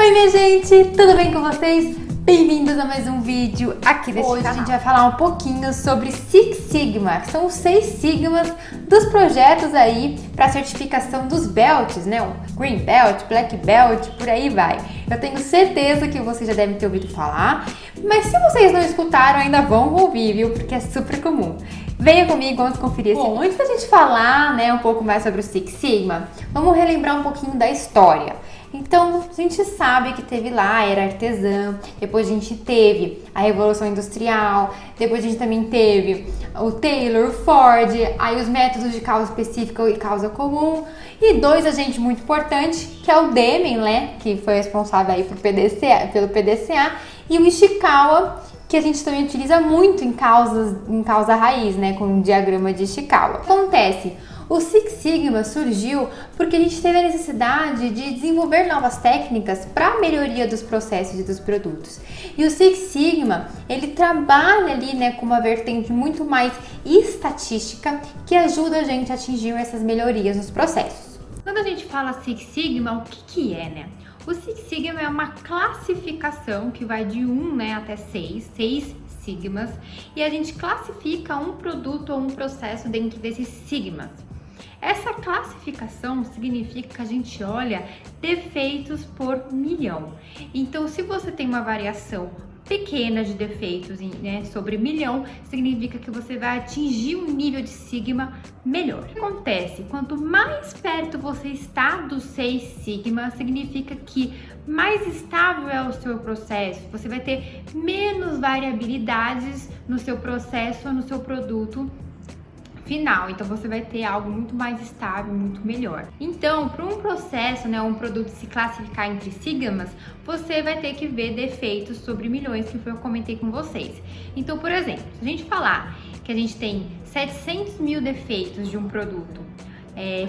Oi minha gente, tudo bem com vocês? Bem-vindos a mais um vídeo aqui desse canal. Hoje a gente vai falar um pouquinho sobre Six Sigma, que são os 6 sigmas dos projetos aí para certificação dos belts, né? O Green Belt, Black Belt, por aí vai. Eu tenho certeza que vocês já devem ter ouvido falar, mas se vocês não escutaram, ainda vão ouvir, viu? Porque é super comum. Venha comigo, vamos conferir esse. Bom, antes da gente falar, né, um pouco mais sobre o Six Sigma, vamos relembrar um pouquinho da história. Então, a gente sabe que teve lá a era artesã, depois a gente teve a Revolução Industrial, depois a gente também teve o Taylor, o Ford, aí os métodos de causa específica e causa comum, e 2 agentes muito importantes, que é o Deming, né, que foi responsável aí pelo PDCA, e o Ishikawa, que a gente também utiliza muito em causa raiz, né, com o diagrama de Ishikawa. Acontece, o Six Sigma surgiu porque a gente teve a necessidade de desenvolver novas técnicas para a melhoria dos processos e dos produtos. E o Six Sigma, ele trabalha ali, né, com uma vertente muito mais estatística que ajuda a gente a atingir essas melhorias nos processos. Quando a gente fala Six Sigma, o que é, né? O Six Sigma é uma classificação que vai de 1, né, até 6 sigmas, e a gente classifica um produto ou um processo dentro desses sigmas. Essa classificação significa que a gente olha defeitos por milhão. Então, se você tem uma variação pequena de defeitos, né, sobre 1.000.000, significa que você vai atingir um nível de sigma melhor. O que acontece? Quanto mais perto você está do 6 sigma, significa que mais estável é o seu processo, você vai ter menos variabilidades no seu processo ou no seu produto final, então você vai ter algo muito mais estável, muito melhor. Então, para um processo, né, um produto se classificar entre sigmas, você vai ter que ver defeitos sobre milhões, que foi o que eu comentei com vocês. Então, por exemplo, se a gente falar que a gente tem 700.000 defeitos de um produto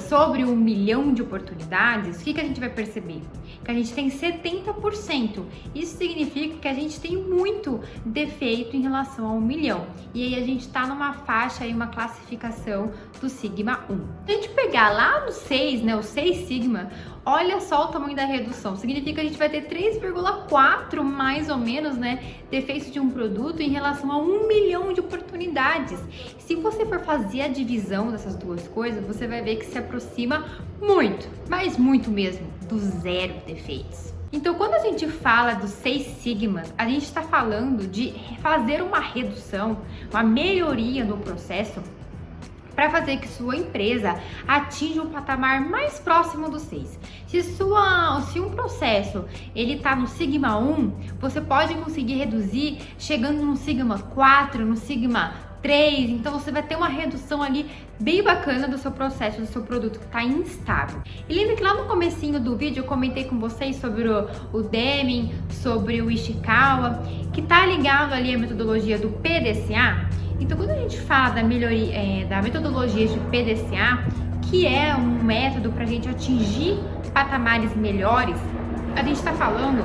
sobre 1.000.000 de oportunidades, o que a gente vai perceber? Que a gente tem 70%. Isso significa que a gente tem muito defeito em relação a 1.000.000. E aí a gente está numa faixa aí, uma classificação do Sigma 1. Se a gente pegar lá no 6, né, o 6 Sigma, olha só o tamanho da redução. Significa que a gente vai ter 3,4 mais ou menos, né, defeitos de um produto em relação a 1.000.000 de oportunidades. Se você for fazer a divisão dessas duas coisas, você vai ver que se aproxima muito, mas muito mesmo, do 0 defeitos. Então, quando a gente fala dos 6 sigmas, a gente está falando de fazer uma redução, uma melhoria no processo para fazer que sua empresa atinja um patamar mais próximo do 6. Se um processo ele tá no Sigma 1, você pode conseguir reduzir chegando no Sigma 4, no Sigma 3, então você vai ter uma redução ali bem bacana do seu processo, do seu produto que está instável. E lembra que lá no comecinho do vídeo eu comentei com vocês sobre o Deming, sobre o Ishikawa, que tá ligado ali à metodologia do PDCA. Então, quando a gente fala da melhoria, da metodologia de PDCA, que é um método para a gente atingir patamares melhores, a gente está falando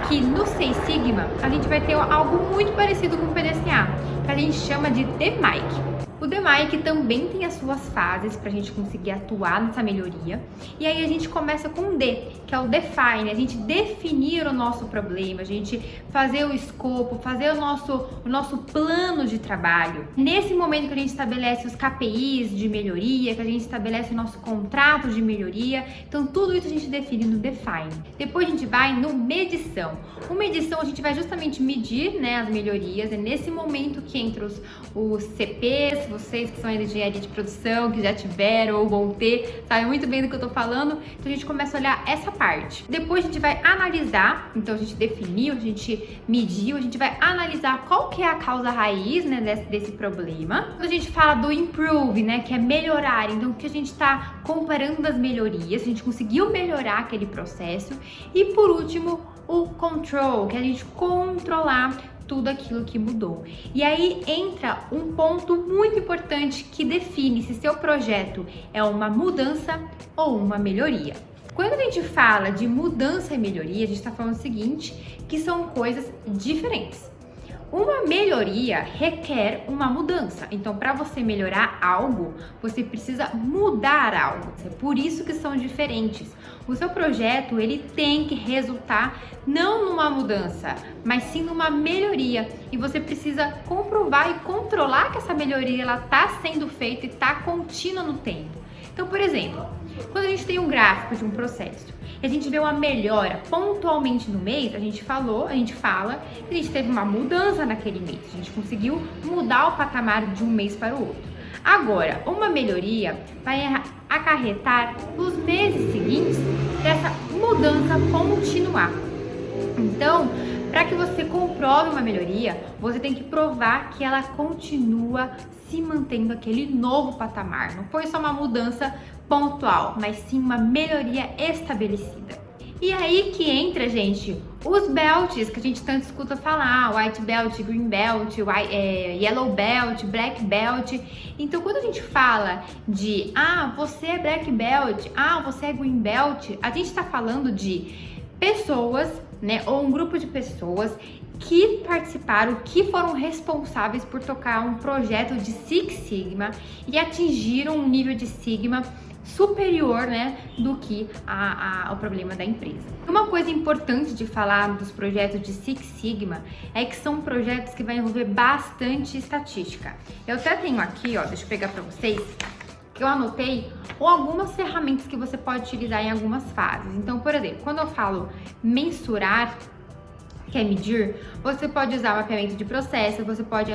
que no 6 Sigma a gente vai ter algo muito parecido com o PDCA, que a gente chama de DMAIC. O DMAIC também tem as suas fases para a gente conseguir atuar nessa melhoria. E aí a gente começa com o D, que é o Define, a gente definir o nosso problema, a gente fazer o escopo, fazer o nosso plano de trabalho. Nesse momento que a gente estabelece os KPIs de melhoria, que a gente estabelece o nosso contrato de melhoria, então tudo isso a gente define no Define. Depois a gente vai no Medição. O Medição a gente vai justamente medir, né, as melhorias, é nesse momento que entra os CPs, vocês que são de engenharia de produção, que já tiveram ou vão ter, sabem muito bem do que eu tô falando, então a gente começa a olhar essa parte. Depois a gente vai analisar, então a gente definiu, a gente mediu, a gente vai analisar qual que é a causa raiz, né, desse problema. Quando a gente fala do improve, né, que é melhorar, então o que a gente tá comparando das melhorias, a gente conseguiu melhorar aquele processo. E por último, o control, que é a gente controlar tudo aquilo que mudou. E aí entra um ponto muito importante que define se seu projeto é uma mudança ou uma melhoria. Quando a gente fala de mudança e melhoria, a gente está falando o seguinte, que são coisas diferentes. uma melhoria requer uma mudança. Então, para você melhorar algo, você precisa mudar algo. É por isso que são diferentes. O seu projeto, ele tem que resultar não numa mudança, mas sim numa melhoria. E você precisa comprovar e controlar que essa melhoria ela está sendo feita e está contínua no tempo. Então, por exemplo, quando a gente tem um gráfico de um processo e a gente vê uma melhora pontualmente no mês, a gente fala que a gente teve uma mudança naquele mês, a gente conseguiu mudar o patamar de um mês para o outro. Agora, uma melhoria vai acarretar os meses seguintes dessa mudança continuar. Então, para que você comprove uma melhoria, você tem que provar que ela continua se mantendo aquele novo patamar. Não foi só uma mudança pontual, mas sim uma melhoria estabelecida. E aí que entra, gente, os belts que a gente tanto escuta falar, white belt, green belt, yellow belt, black belt. Então, quando a gente fala de, você é black belt, você é green belt, a gente está falando de pessoas, né, ou um grupo de pessoas que participaram, que foram responsáveis por tocar um projeto de Six Sigma e atingiram um nível de Sigma superior, né, do que o problema da empresa. Uma coisa importante de falar dos projetos de Six Sigma é que são projetos que vão envolver bastante estatística. Eu até tenho aqui, deixa eu pegar para vocês, que eu anotei algumas ferramentas que você pode utilizar em algumas fases. Então, por exemplo, quando eu falo mensurar, que é medir, você pode usar mapeamento de processo, você pode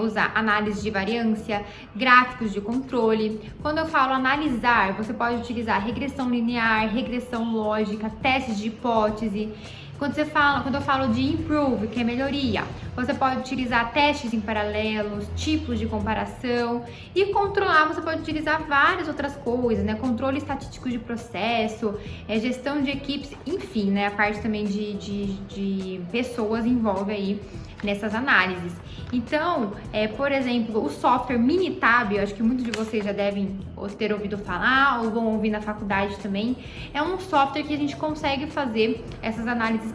usar análise de variância, gráficos de controle. Quando eu falo analisar, você pode utilizar regressão linear, regressão lógica, testes de hipótese. Quando eu falo de improve, que é melhoria, você pode utilizar testes em paralelos, tipos de comparação, e controlar, você pode utilizar várias outras coisas, né? Controle estatístico de processo, gestão de equipes, enfim, né? A parte também de pessoas envolve aí nessas análises. Então, por exemplo, o software Minitab, eu acho que muitos de vocês já devem ter ouvido falar ou vão ouvir na faculdade também, é um software que a gente consegue fazer essas análises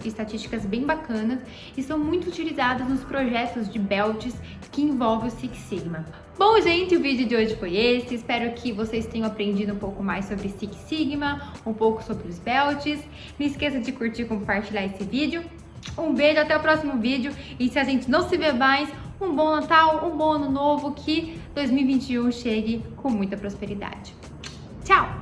estatísticas bem bacanas e são muito utilizadas nos projetos de belts que envolvem o Six Sigma. Bom, gente, o vídeo de hoje foi esse. Espero que vocês tenham aprendido um pouco mais sobre Six Sigma, um pouco sobre os belts. Não esqueça de curtir e compartilhar esse vídeo. Um beijo, até o próximo vídeo. E se a gente não se vê mais, um bom Natal, um bom Ano Novo, que 2021 chegue com muita prosperidade. Tchau!